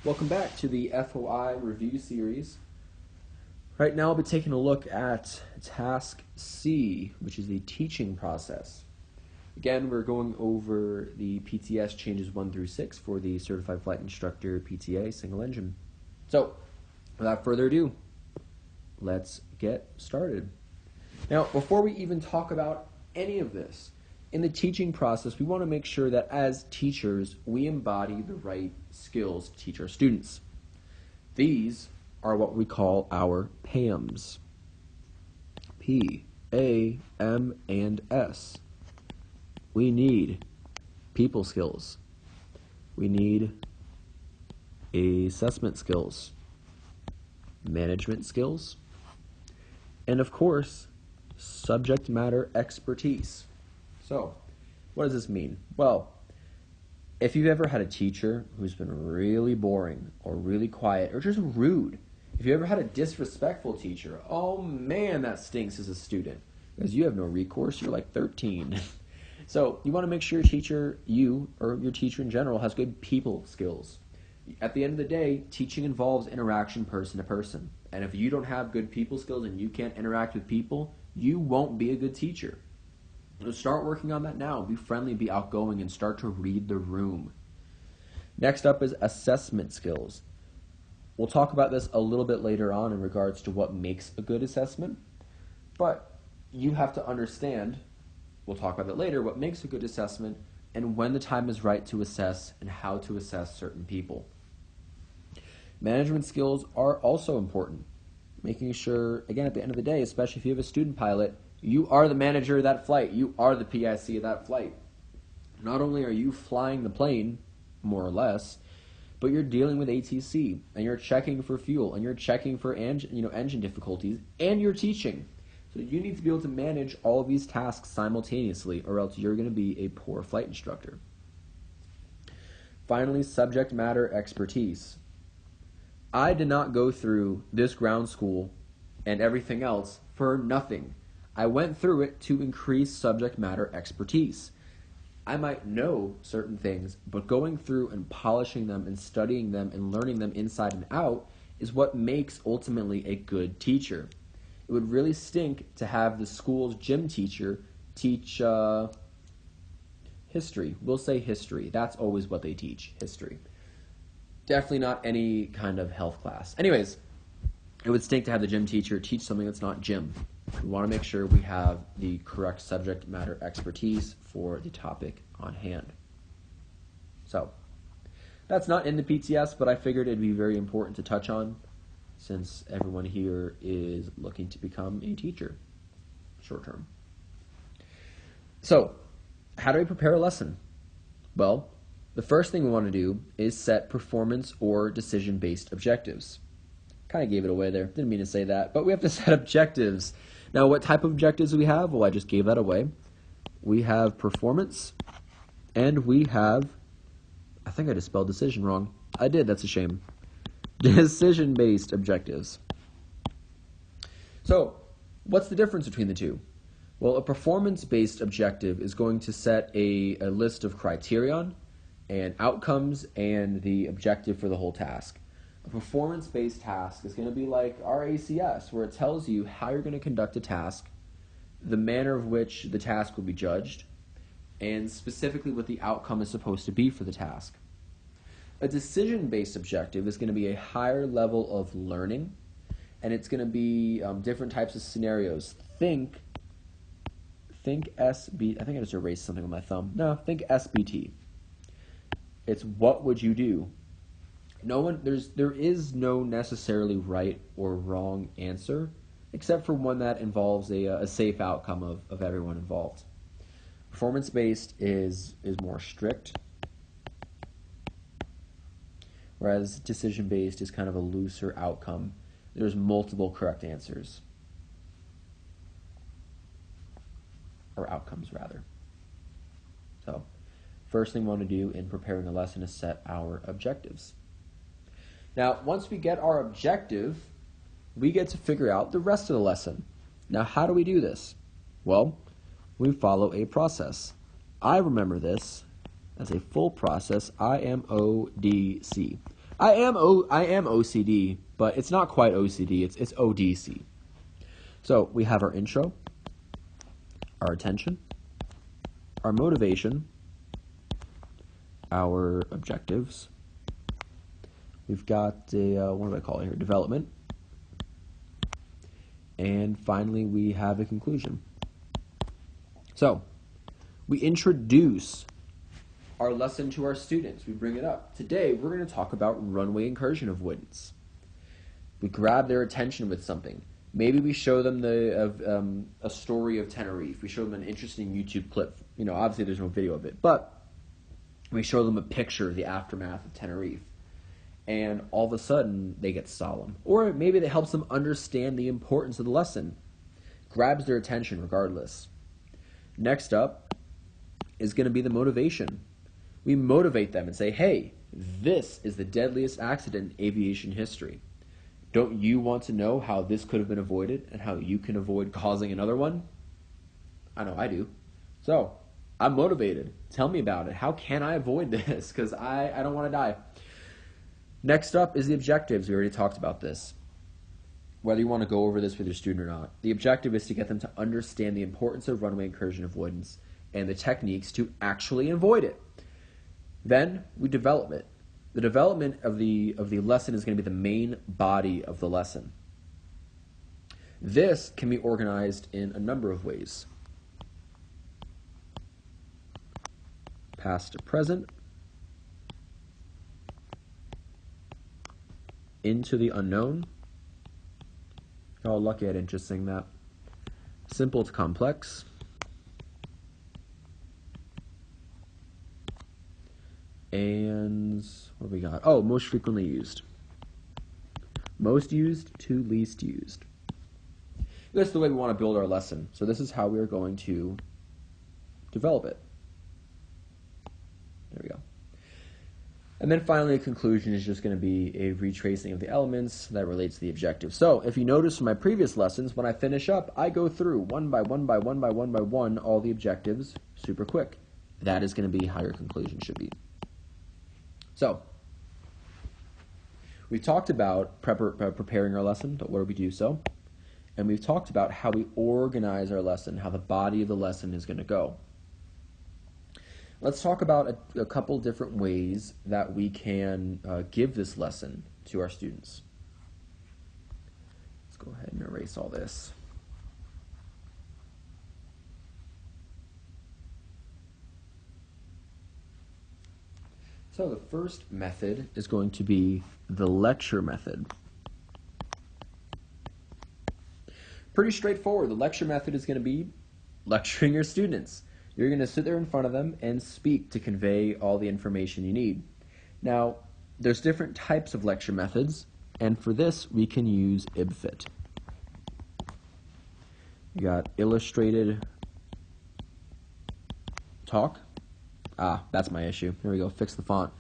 Welcome back to the FOI review series. Right now I'll be taking a look at Task C, which is the teaching process. Again, we're going over the PTS changes 1 through 6 for the Certified Flight Instructor PTA single engine. So, without further ado, let's get started. Now, before we even talk about any of this, in the teaching process, we want to make sure that as teachers, we embody the right skills to teach our students. These are what we call our PAMs. P, A, M, and S. We need people skills. We need assessment skills, management skills, and of course, subject matter expertise. So, what does this mean? Well, if you've ever had a teacher who's been really boring or really quiet or just rude, if you ever had a disrespectful teacher, oh man, that stinks as a student because you have no recourse. You're like 13. So you want to make sure your teacher, you or your teacher in general, has good people skills. At the end of the day, teaching involves interaction person to person. And if you don't have good people skills and you can't interact with people, you won't be a good teacher. So start working on that now. Be friendly, be outgoing, and start to read the room. Next up is assessment skills. We'll talk about this a little bit later on in regards to what makes a good assessment. But you have to understand, we'll talk about that later, what makes a good assessment and when the time is right to assess and how to assess certain people. Management skills are also important. Making sure, again, at the end of the day, especially if you have a student pilot, you are the manager of that flight. You are the PIC of that flight. Not only are you flying the plane, more or less, but you're dealing with ATC, and you're checking for fuel, and you're checking for engine difficulties, and you're teaching. So you need to be able to manage all of these tasks simultaneously, or else you're going to be a poor flight instructor. Finally, subject matter expertise. I did not go through this ground school and everything else for nothing. I went through it to increase subject matter expertise. I might know certain things, but going through and polishing them and studying them and learning them inside and out is what makes ultimately a good teacher. It would really stink to have the school's gym teacher teach history. We'll say history. That's always what they teach, history. Definitely not any kind of health class. Anyways, it would stink to have the gym teacher teach something that's not gym. We want to make sure we have the correct subject matter expertise for the topic on hand. So, that's not in the PTS, but I figured it'd be very important to touch on since everyone here is looking to become a teacher, short term. So, how do we prepare a lesson? Well, the first thing we want to do is set performance or decision-based objectives. Kind of gave it away there. Didn't mean to say that, but we have to set objectives. Now, what type of objectives do we have? Well, I just gave that away. We have performance, and we have, I think I just spelled decision wrong. I did, that's a shame. Decision-based objectives. So, what's the difference between the two? Well, a performance-based objective is going to set a list of criterion and outcomes and the objective for the whole task. A performance-based task is going to be like our ACS, where it tells you how you're going to conduct a task, the manner of which the task will be judged, and specifically what the outcome is supposed to be for the task. A decision-based objective is going to be a higher level of learning, and it's going to be different types of scenarios. Think SB. I think I just erased something on my thumb. No, think SBT. It's what would you do? There is no necessarily right or wrong answer, except for one that involves a safe outcome of everyone involved. Performance-based is more strict, whereas decision-based is kind of a looser outcome. There's multiple correct answers, or outcomes rather. So, first thing we want to do in preparing a lesson is set our objectives. Now, once we get our objective, we get to figure out the rest of the lesson. Now, how do we do this? Well, we follow a process. I remember this as a full process IMODC. I am OCD, but it's not quite OCD. It's ODC. So we have our intro, our attention, our motivation, our objectives. We've got a, what do I call it here? Development. And finally, we have a conclusion. So we introduce our lesson to our students. We bring it up. Today, we're going to talk about runway incursion avoidance. We grab their attention with something. Maybe we show them a story of Tenerife. We show them an interesting YouTube clip. You know, obviously there's no video of it, but we show them a picture of the aftermath of Tenerife. And all of a sudden, they get solemn. Or maybe that helps them understand the importance of the lesson. Grabs their attention regardless. Next up is going to be the motivation. We motivate them and say, hey, this is the deadliest accident in aviation history. Don't you want to know how this could have been avoided and how you can avoid causing another one? I know I do. So, I'm motivated. Tell me about it. How can I avoid this? Because I don't want to die. Next up is the objectives. We already talked about this. Whether you want to go over this with your student or not. The objective is to get them to understand the importance of runway incursion avoidance and the techniques to actually avoid it. Then we develop it. The development of the lesson is going to be the main body of the lesson. This can be organized in a number of ways. Past to present, into the unknown. Oh, lucky I didn't just sing that. Simple to complex. And what do we got? Oh, most frequently used. Most used to least used. That's the way we want to build our lesson. So this is how we are going to develop it. There we go. And then finally, a conclusion is just going to be a retracing of the elements that relates to the objective. So if you notice from my previous lessons, when I finish up, I go through one by one all the objectives super quick. That is going to be how your conclusion should be. So, we've talked about preparing our lesson, but where do we do so? And we've talked about how we organize our lesson, how the body of the lesson is going to go. Let's talk about a couple different ways that we can give this lesson to our students. Let's go ahead and erase all this. So the first method is going to be the lecture method. Pretty straightforward. The lecture method is going to be lecturing your students. You're going to sit there in front of them and speak to convey all the information you need. Now, there's different types of lecture methods, and for this we can use IBFIT. You got illustrated talk. Ah, that's my issue. Here we go, fix the font.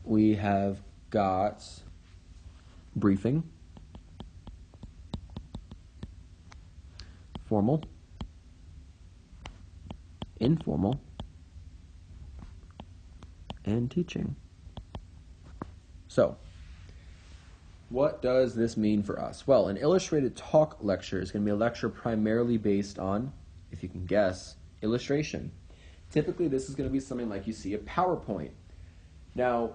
We have got briefing, formal, informal, and teaching. So, what does this mean for us? Well, an illustrated talk lecture is going to be a lecture primarily based on, if you can guess, illustration. Typically, this is going to be something like you see a PowerPoint. Now,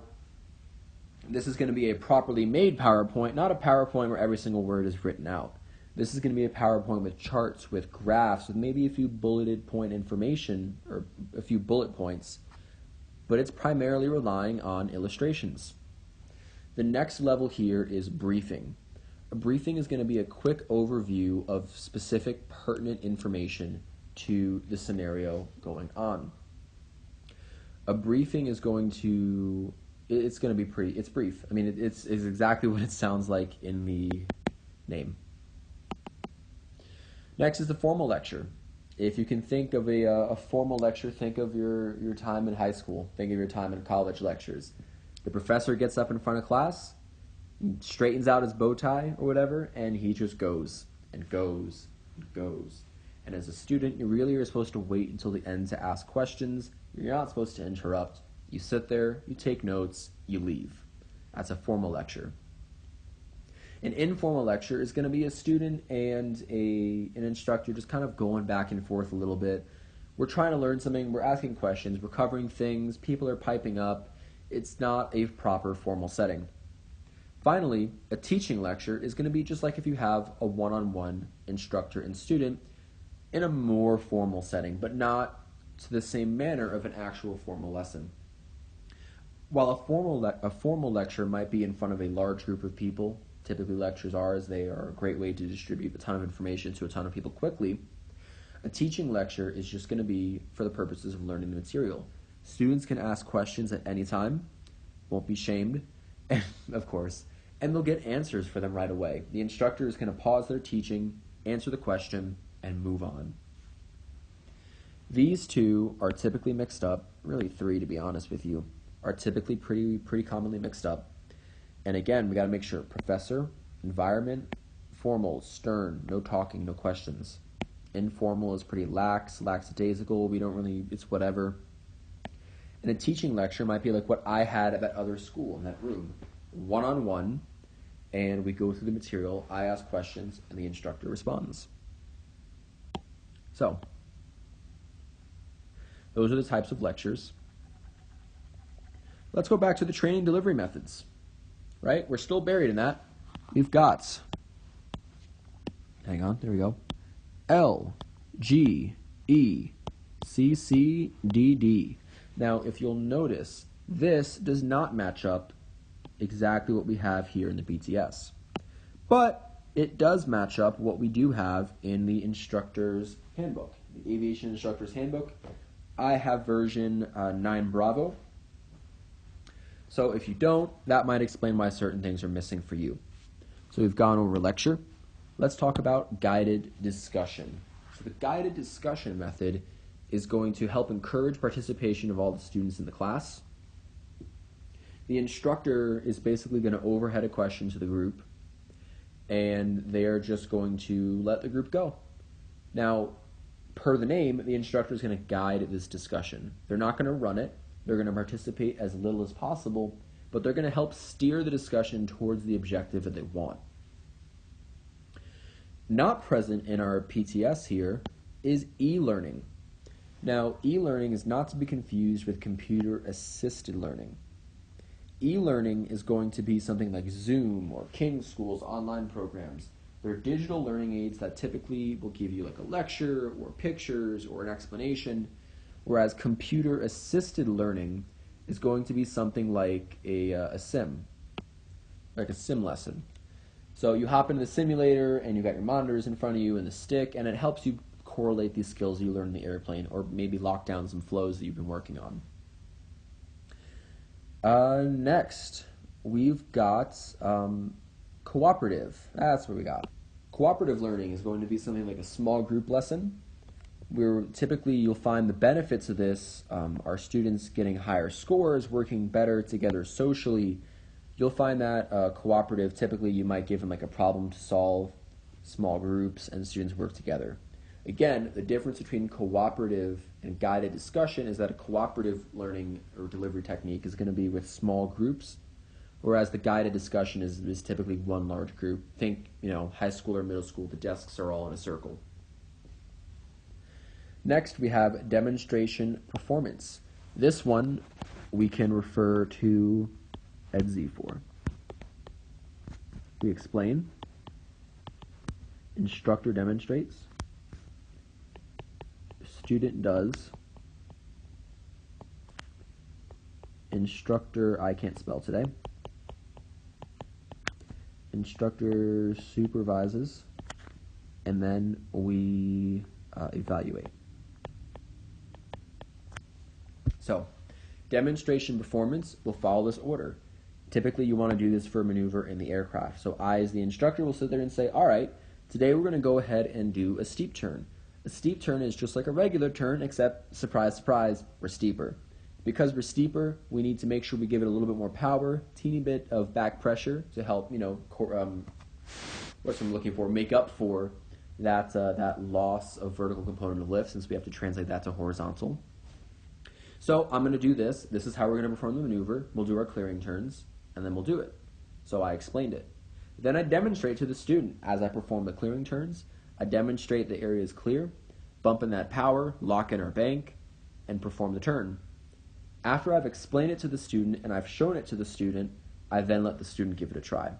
this is going to be a properly made PowerPoint, not a PowerPoint where every single word is written out. This is going to be a PowerPoint with charts, with graphs, with maybe a few bulleted point information, or a few bullet points, but it's primarily relying on illustrations. The next level here is briefing. A briefing is going to be a quick overview of specific pertinent information to the scenario going on. A briefing is going to, it's brief. I mean, it's exactly what it sounds like in the name. Next is the formal lecture. If you can think of a formal lecture, think of your time in high school. Think of your time in college lectures. The professor gets up in front of class, straightens out his bow tie or whatever, and he just goes and goes and goes. And as a student, you really are supposed to wait until the end to ask questions. You're not supposed to interrupt. You sit there, you take notes, you leave. That's a formal lecture. An informal lecture is going to be a student and an instructor just kind of going back and forth a little bit. We're trying to learn something, we're asking questions, we're covering things, people are piping up. It's not a proper formal setting. Finally, a teaching lecture is going to be just like if you have a one-on-one instructor and student in a more formal setting, but not to the same manner of an actual formal lesson. While a formal lecture might be in front of a large group of people, typically lectures are, as they are a great way to distribute a ton of information to a ton of people quickly, a teaching lecture is just going to be for the purposes of learning the material. Students can ask questions at any time, won't be shamed, and, of course, and they'll get answers for them right away. The instructor is going to pause their teaching, answer the question, and move on. These two are typically mixed up, really three to be honest with you, are typically pretty commonly mixed up. And again, we got to make sure professor, environment, formal, stern, no talking, no questions. Informal is pretty lackadaisical, we don't really, it's whatever. And a teaching lecture might be like what I had at that other school in that room. One-on-one, and we go through the material, I ask questions, and the instructor responds. So, those are the types of lectures. Let's go back to the training delivery methods, right? We're still buried in that. We've got, hang on, there we go, L, G, E, C, C, D, D. Now, if you'll notice, this does not match up exactly what we have here in the BTS. But it does match up what we do have in the instructor's handbook, the aviation instructor's handbook. I have version 9 Bravo. So if you don't, that might explain why certain things are missing for you. So we've gone over lecture. Let's talk about guided discussion. So the guided discussion method is going to help encourage participation of all the students in the class. The instructor is basically going to overhead a question to the group, and they're just going to let the group go. Now, per the name, the instructor is going to guide this discussion. They're not going to run it. They're going to participate as little as possible, but they're going to help steer the discussion towards the objective that they want. Not present in our PTS here is e-learning. Now, e-learning is not to be confused with computer-assisted learning. E-learning is going to be something like Zoom or King School's online programs. They're digital learning aids that typically will give you like a lecture or pictures or an explanation, whereas computer-assisted learning is going to be something like a sim, like a sim lesson. So you hop into the simulator and you got your monitors in front of you and the stick, and it helps you correlate these skills you learn in the airplane, or maybe lock down some flows that you've been working on. Next, we've got cooperative. That's what we got. Cooperative learning is going to be something like a small group lesson, where typically you'll find the benefits of this are students getting higher scores, working better together socially. You'll find that cooperative, typically you might give them like a problem to solve, small groups, and students work together. Again, the difference between cooperative and guided discussion is that a cooperative learning or delivery technique is going to be with small groups, whereas the guided discussion is typically one large group. Think, high school or middle school, the desks are all in a circle. Next, we have demonstration performance. This one we can refer to EDZ for. We explain, instructor demonstrates, student does, instructor, I can't spell today, instructor supervises, and then we evaluate. So, demonstration performance will follow this order. Typically, you want to do this for a maneuver in the aircraft. So I, as the instructor, will sit there and say, all right, today we're going to go ahead and do a steep turn. A steep turn is just like a regular turn, except, surprise, surprise, we're steeper. Because we're steeper, we need to make sure we give it a little bit more power, teeny bit of back pressure to help, what's I'm looking for, make up for that loss of vertical component of lift, since we have to translate that to horizontal. So I'm going to do this. This is how we're going to perform the maneuver. We'll do our clearing turns. and then we'll do it. So I explained it. Then I demonstrate to the student as I perform the clearing turns. I demonstrate the area is clear, bump in that power, lock in our bank, and perform the turn. After I've explained it to the student and I've shown it to the student, I then let the student give it a try.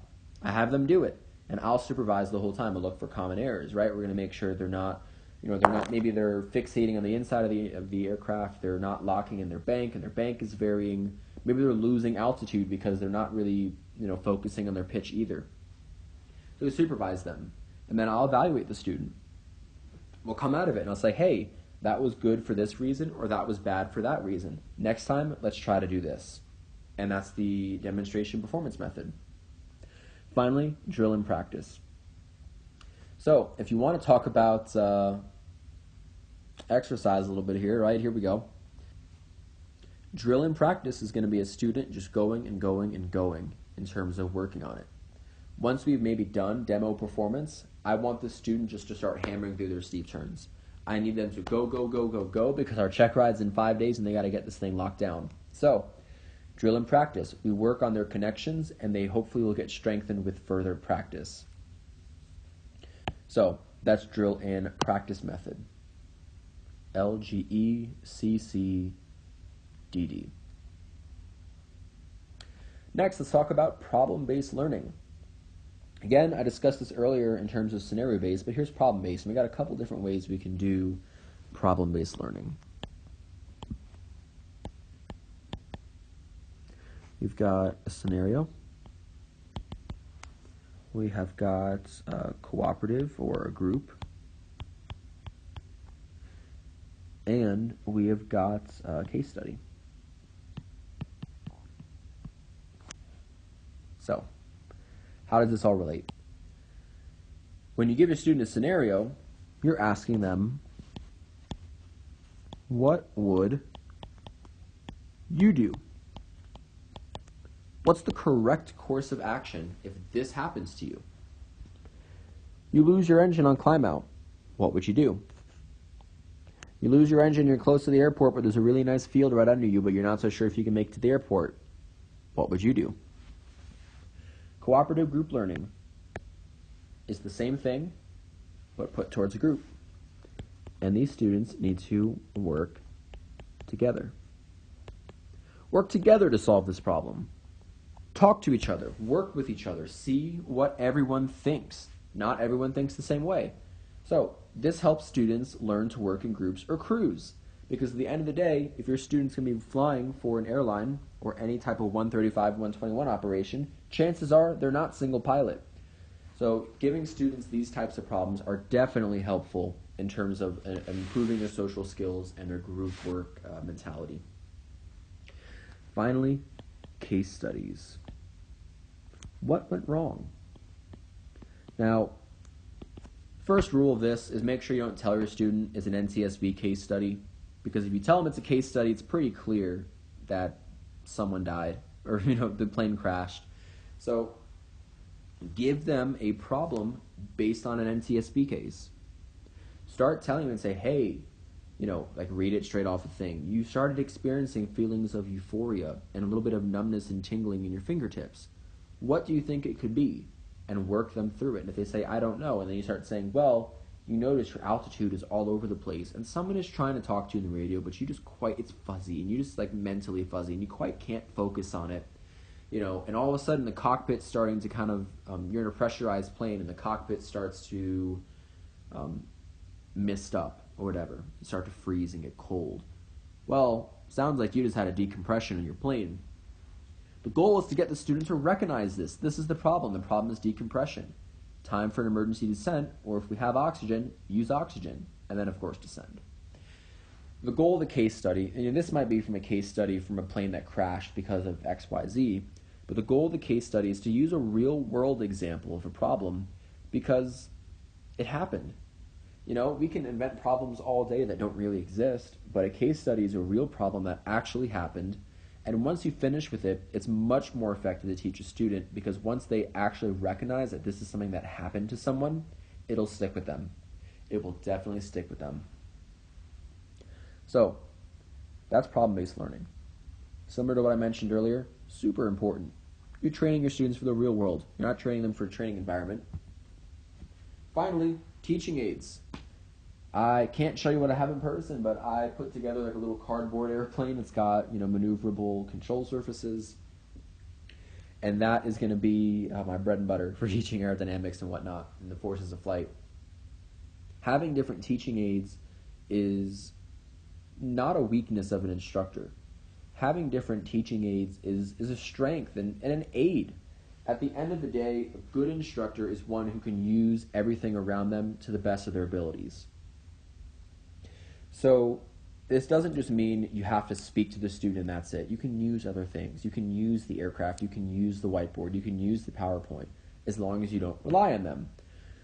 I have them do it, and I'll supervise the whole time. I look for common errors, right? We're going to make sure they're not, maybe they're fixating on the inside of the aircraft, they're not locking in their bank, and their bank is varying. Maybe they're losing altitude because they're not really, focusing on their pitch either. So we supervise them, and then I'll evaluate the student. We'll come out of it, and I'll say, hey, that was good for this reason, or that was bad for that reason. Next time, let's try to do this. And that's the demonstration performance method. Finally, drill and practice. So if you want to talk about exercise a little bit here, right, here we go. Drill and practice is going to be a student just going and going and going in terms of working on it. Once we've maybe done demo performance, I want the student just to start hammering through their steep turns. I need them to go, go, go, go, go, because our check ride's in 5 days and they got to get this thing locked down. So, drill and practice. We work on their connections and they hopefully will get strengthened with further practice. So, that's drill and practice method. LGECCDD. Next, let's talk about problem-based learning. Again, I discussed this earlier in terms of scenario-based, but here's problem-based. And we got a couple different ways we can do problem-based learning. We've got a scenario. We have got a cooperative or a group. And we have got a case study. So, how does this all relate? When you give your student a scenario, you're asking them, what would you do? What's the correct course of action if this happens to you? You lose your engine on climb out. What would you do? You lose your engine, you're close to the airport, but there's a really nice field right under you, but you're not so sure if you can make it to the airport. What would you do? Cooperative group learning is the same thing, but put towards a group. And these students need to work together. Work together to solve this problem. Talk to each other, work with each other, see what everyone thinks. Not everyone thinks the same way. So this helps students learn to work in groups or crews. Because at the end of the day, if your student's going to be flying for an airline or any type of 135, 121 operation, chances are they're not single pilot. So giving students these types of problems are definitely helpful in terms of improving their social skills and their group work mentality. Finally, case studies. What went wrong? Now, first rule of this is make sure you don't tell your student it's an NTSB case study, because if you tell them it's a case study, it's pretty clear that someone died or the plane crashed. So give them a problem based on an NTSB case. Start telling them and say, hey, read it straight off the thing. You started experiencing feelings of euphoria and a little bit of numbness and tingling in your fingertips. What do you think it could be? And work them through it. And if they say, I don't know, and then you start saying, well, you notice your altitude is all over the place, and someone is trying to talk to you in the radio, but it's fuzzy, and you just mentally fuzzy, and you quite can't focus on it, and all of a sudden the cockpit's starting to kind of, you're in a pressurized plane, and the cockpit starts to mist up, or whatever, you start to freeze and get cold. Well, sounds like you just had a decompression in your plane. The goal is to get the student to recognize this. This is the problem. The problem is decompression. Time for an emergency descent, or if we have oxygen, use oxygen, and then, of course, descend. The goal of the case study, and this might be from a case study from a plane that crashed because of XYZ, but the goal of the case study is to use a real-world example of a problem because it happened. We can invent problems all day that don't really exist, but a case study is a real problem that actually happened. And once you finish with it, it's much more effective to teach a student because once they actually recognize that this is something that happened to someone, it'll stick with them. It will definitely stick with them. So, that's problem-based learning. Similar to what I mentioned earlier, super important. You're training your students for the real world. You're not training them for a training environment. Finally, teaching aids. I can't show you what I have in person, but I put together like a little cardboard airplane that's got, maneuverable control surfaces. And that is going to be my bread and butter for teaching aerodynamics and whatnot and the forces of flight. Having different teaching aids is not a weakness of an instructor. Having different teaching aids is a strength and an aid. At the end of the day, a good instructor is one who can use everything around them to the best of their abilities. So this doesn't just mean you have to speak to the student and that's it. You can use other things. You can use the aircraft. You can use the whiteboard. You can use the PowerPoint as long as you don't rely on them.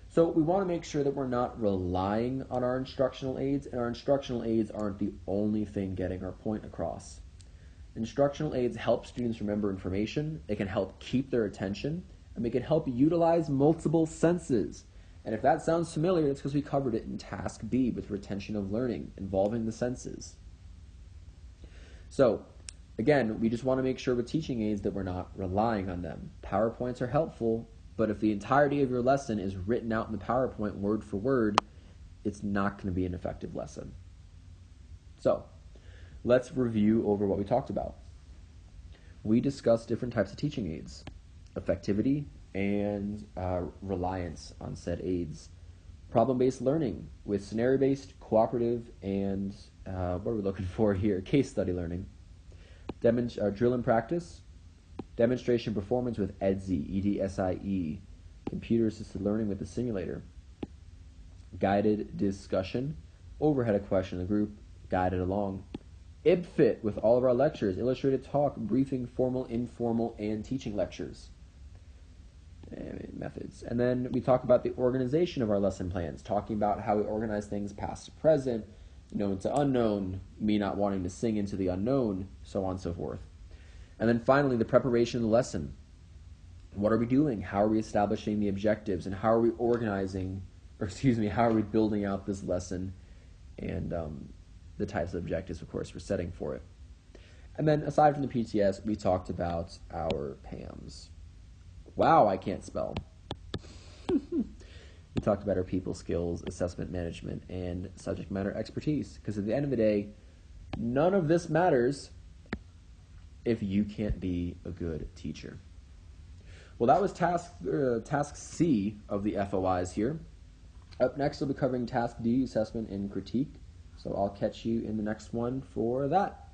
So we want to make sure that we're not relying on our instructional aids, and our instructional aids aren't the only thing getting our point across. Instructional aids help students remember information. They can help keep their attention, and they can help utilize multiple senses. And if that sounds familiar, it's because we covered it in Task B with retention of learning, involving the senses. So, again, we just want to make sure with teaching aids that we're not relying on them. PowerPoints are helpful, but if the entirety of your lesson is written out in the PowerPoint word for word, it's not going to be an effective lesson. So, let's review over what we talked about. We discussed different types of teaching aids: effectivity and reliance on said aids. Problem-based learning with scenario-based, cooperative, and what are we looking for here? Case study learning. Drill and practice. Demonstration performance with EDSIE, E-D-S-I-E. Computer-assisted learning with the simulator. Guided discussion. Overhead a question in the group. Guided along. IBFIT with all of our lectures. Illustrated talk, briefing, formal, informal, and teaching lectures. Methods. And then we talk about the organization of our lesson plans, talking about how we organize things past to present, known to unknown, me not wanting to sing into the unknown, so on and so forth. And then finally, the preparation of the lesson. What are we doing? How are we establishing the objectives? And how are we how are we building out this lesson? And the types of objectives, of course, we're setting for it. And then aside from the PTS, we talked about our PAMs. Wow, I can't spell. We talked about our people skills, assessment management, and subject matter expertise. Because at the end of the day, none of this matters if you can't be a good teacher. Well, that was task C of the FOIs here. Up next, we'll be covering Task D, assessment and critique. So I'll catch you in the next one for that.